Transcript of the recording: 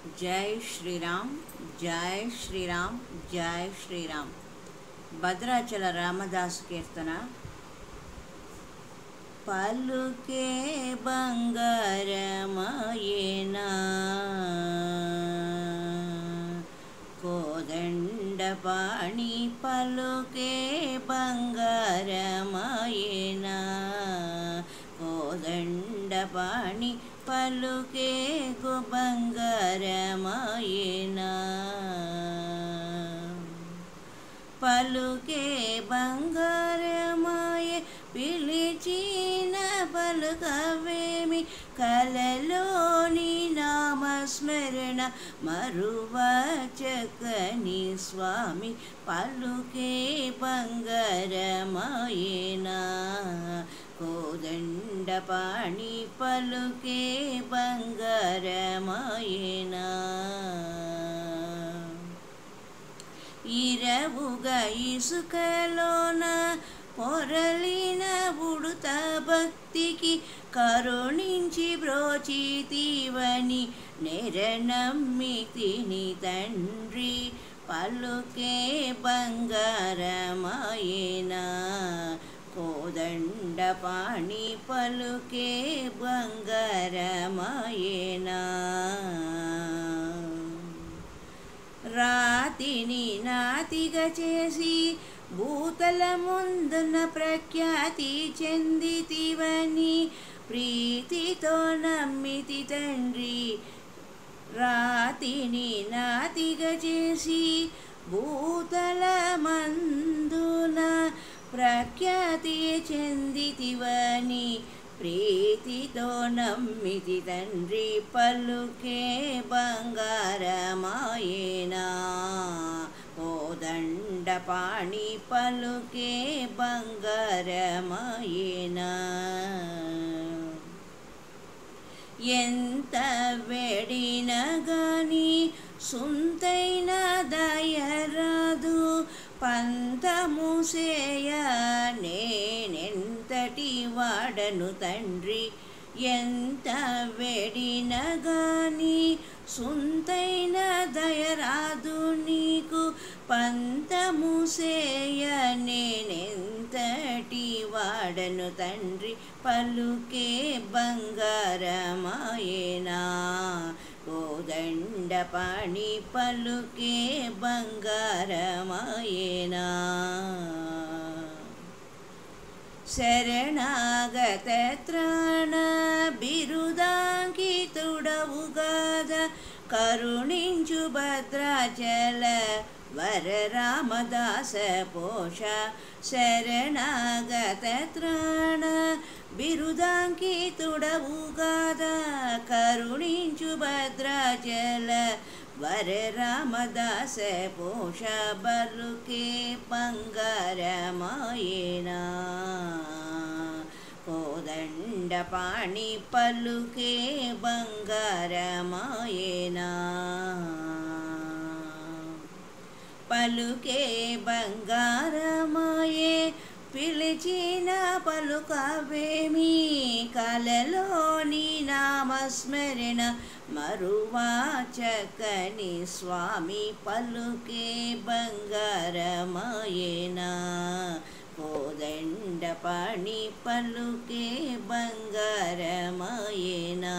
जय श्री राम, जय श्री राम, जय श्री राम। భద్రాచల రామదాస్ కీర్తన। పలుకే బంగారమాయేనా కోదండపాణి, పలుకే బంగారమాయేనా కోదండపాణి, పలుకే బంగారమాయేనా పలుకే బంగారమాయే పిలిచిన పలుకవేమి కలలోని నామస్మరణ మరువచకని స్వామి పలుకే బంగారమాయేనా కోదండపాణి, పలుకే బంగారమాయేనా ఇరవుగా ఇసుకలోన పొరలిన ఉడుత భక్తికి కరుణించి బ్రోచితివని నెరనమ్మితిని తండ్రి పలుకే బంగారమాయేనా కోదండపాణి, పలుకే బంగారమాయేనా రాతిని నాతిగా చేసి భూతల ముందున ప్రఖ్యాతి చెందితివని ప్రీతితో నమ్మితి తండ్రి రాతిని నాతిగా చేసి భూతల మందున ప్రఖ్యాతి చెందితివని ప్రీతితో నమ్మితి తండ్రి పలుకే బంగారమాయేనా కోదండపాణి, పలుకే బంగారమాయేనా ఎంత వేడినా గాని సుంతైన దయరాదు పంతము సేయ నేనెంతటి వాడను తండ్రి ఎంత వేడినా గాని సుంతైన దయరాదు నీకు పంతము సేయ నేనెంతటి వాడను తండ్రి పలుకే బంగారమాయేనా కోదండపాణి, పలుకే బంగారమాయేనా శరణాగత త్రాణ బిరుదాంకితుడవుగాద కరుణించు భద్రాచల వర రామదాస పోష శరణాగత త్రాణ బిరుదాంకితుడవుగాద కరుణించు భద్రాచల వర రామదాస పోష పలుకే బంగారమాయేనా కోదండపాణి, పలుకే బంగారమాయేనా పలుకే బంగారమాయే పిలిచిన పలుకవేమి కలలోని నామస్మరణ మరువచకని స్వామి పలుకే బంగారమాయేనా కోదండపాణి, పలుకే బంగారమాయేనా।